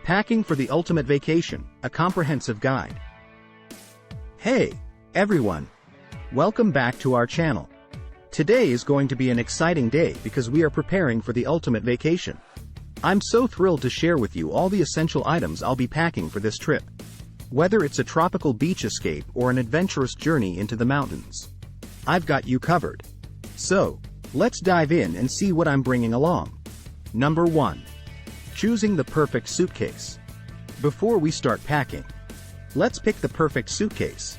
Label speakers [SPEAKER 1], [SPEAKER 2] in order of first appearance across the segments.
[SPEAKER 1] Packing for the Ultimate Vacation, a comprehensive guide. Hey, everyone! Welcome back to our channel. Today is going to be an exciting day because we are preparing for the ultimate vacation. I'm so thrilled to share with you all the essential items I'll be packing for this trip. Whether it's a tropical beach escape or an adventurous journey into the mountains, I've got you covered. So, let's dive in and see what I'm bringing along. Number 1. Choosing the perfect suitcase. Before we start packing, let's pick the perfect suitcase.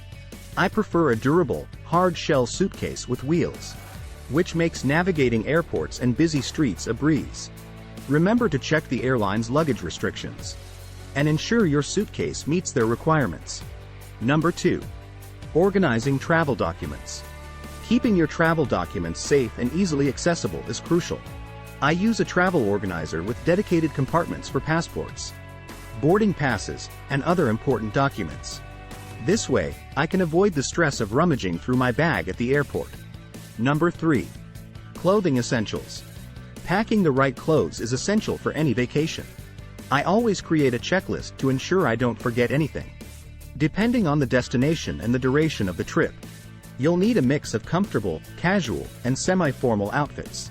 [SPEAKER 1] I prefer a durable, hard-shell suitcase with wheels, which makes navigating airports and busy streets a breeze. Remember to check the airline's luggage restrictions and ensure your suitcase meets their requirements. Number 2. Organizing travel documents. Keeping your travel documents safe and easily accessible is crucial. I use a travel organizer with dedicated compartments for passports, boarding passes, and other important documents. This way, I can avoid the stress of rummaging through my bag at the airport. Number 3. Clothing essentials. Packing the right clothes is essential for any vacation. I always create a checklist to ensure I don't forget anything. Depending on the destination and the duration of the trip, you'll need a mix of comfortable, casual, and semi-formal outfits.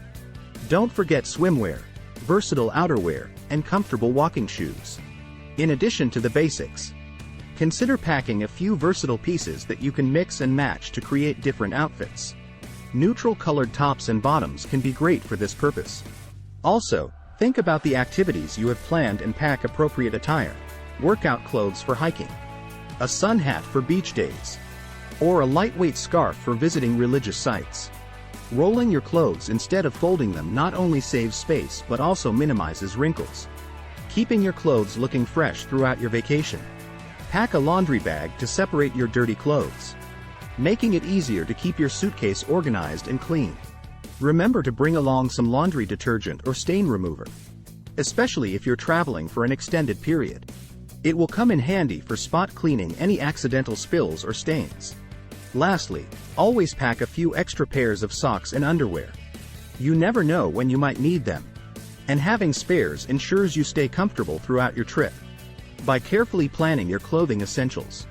[SPEAKER 1] Don't forget swimwear, versatile outerwear, and comfortable walking shoes. In addition to the basics, consider packing a few versatile pieces that you can mix and match to create different outfits. Neutral-colored tops and bottoms can be great for this purpose. Also, think about the activities you have planned and pack appropriate attire. Workout clothes for hiking, a sun hat for beach days, or a lightweight scarf for visiting religious sites. Rolling your clothes instead of folding them not only saves space but also minimizes wrinkles, keeping your clothes looking fresh throughout your vacation. Pack a laundry bag to separate your dirty clothes, making it easier to keep your suitcase organized and clean. Remember to bring along some laundry detergent or stain remover, especially if you're traveling for an extended period. It will come in handy for spot cleaning any accidental spills or stains. Lastly, always pack a few extra pairs of socks and underwear. You never know when you might need them, and having spares ensures you stay comfortable throughout your trip. By carefully planning your clothing essentials,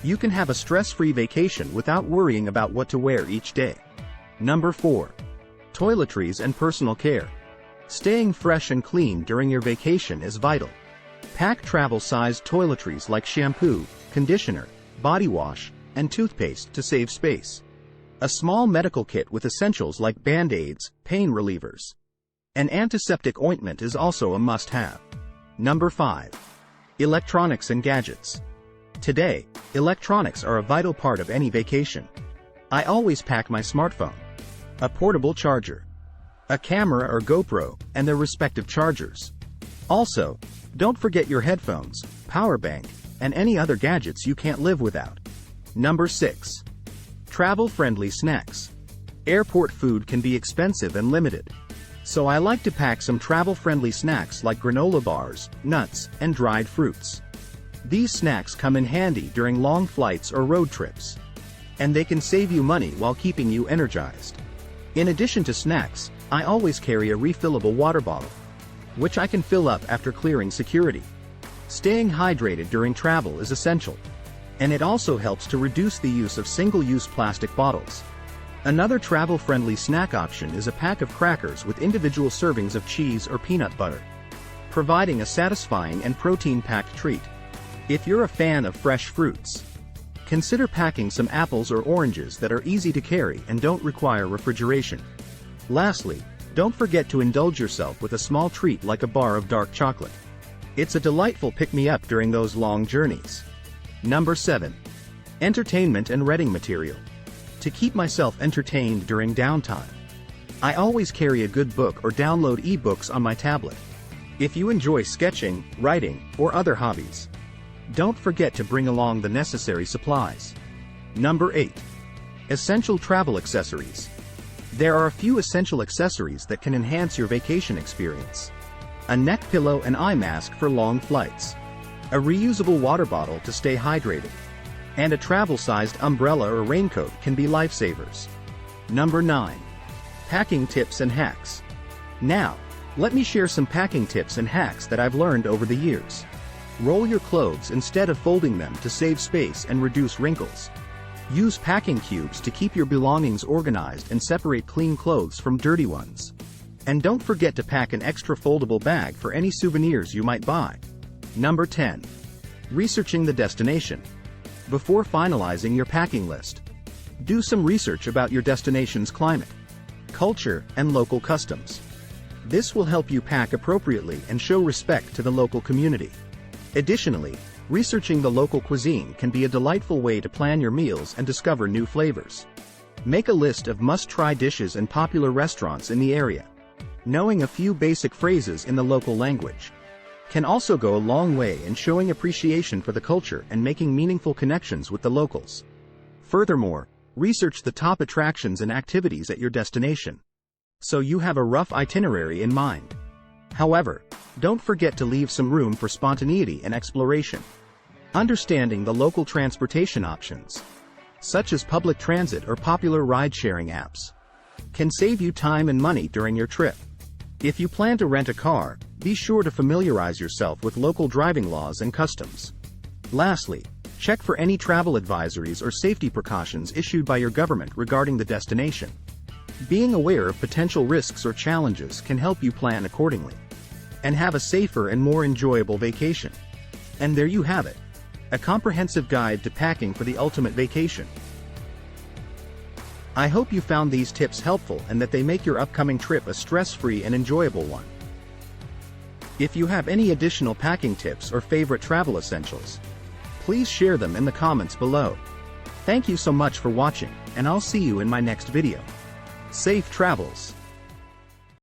[SPEAKER 1] you can have a stress-free vacation without worrying about what to wear each day. Number 4. Toiletries and personal care. Staying fresh and clean during your vacation is vital. Pack travel-sized toiletries like shampoo, conditioner, body wash, and toothpaste to save space. A small medical kit with essentials like Band-Aids, pain relievers, and antiseptic ointment is also a must-have. Number 5. Electronics and gadgets. Today, electronics are a vital part of any vacation. I always pack my smartphone, a portable charger, a camera or GoPro, and their respective chargers. Also, don't forget your headphones, power bank, and any other gadgets you can't live without. Number 6. Travel-friendly snacks. Airport food can be expensive and limited, so I like to pack some travel-friendly snacks like granola bars, nuts, and dried fruits. These snacks come in handy during long flights or road trips, and they can save you money while keeping you energized. In addition to snacks, I always carry a refillable water bottle, which I can fill up after clearing security. Staying hydrated during travel is essential, and it also helps to reduce the use of single-use plastic bottles. Another travel-friendly snack option is a pack of crackers with individual servings of cheese or peanut butter, providing a satisfying and protein-packed treat. If you're a fan of fresh fruits, consider packing some apples or oranges that are easy to carry and don't require refrigeration. Lastly, don't forget to indulge yourself with a small treat like a bar of dark chocolate. It's a delightful pick-me-up during those long journeys. Number 7. Entertainment and reading material. To keep myself entertained during downtime, I always carry a good book or download ebooks on my tablet. If you enjoy sketching, writing, or other hobbies, don't forget to bring along the necessary supplies. Number 8. Essential travel accessories. There are a few essential accessories that can enhance your vacation experience. A neck pillow and eye mask for long flights, a reusable water bottle to stay hydrated, and a travel-sized umbrella or raincoat can be lifesavers. Number 9. Packing tips and hacks. Now, let me share some packing tips and hacks that I've learned over the years. Roll your clothes instead of folding them to save space and reduce wrinkles. Use packing cubes to keep your belongings organized and separate clean clothes from dirty ones. And don't forget to pack an extra foldable bag for any souvenirs you might buy. Number 10. Researching the destination. Before finalizing your packing list, do some research about your destination's climate, culture, and local customs. This will help you pack appropriately and show respect to the local community. Additionally, researching the local cuisine can be a delightful way to plan your meals and discover new flavors. Make a list of must-try dishes and popular restaurants in the area. Knowing a few basic phrases in the local language can also go a long way in showing appreciation for the culture and making meaningful connections with the locals. Furthermore, research the top attractions and activities at your destination, so you have a rough itinerary in mind. However, don't forget to leave some room for spontaneity and exploration. Understanding the local transportation options, such as public transit or popular ride-sharing apps, can save you time and money during your trip. If you plan to rent a car, be sure to familiarize yourself with local driving laws and customs. Lastly, check for any travel advisories or safety precautions issued by your government regarding the destination. Being aware of potential risks or challenges can help you plan accordingly and have a safer and more enjoyable vacation. And there you have it, a comprehensive guide to packing for the ultimate vacation. I hope you found these tips helpful and that they make your upcoming trip a stress-free and enjoyable one. If you have any additional packing tips or favorite travel essentials, please share them in the comments below. Thank you so much for watching, and I'll see you in my next video. Safe travels!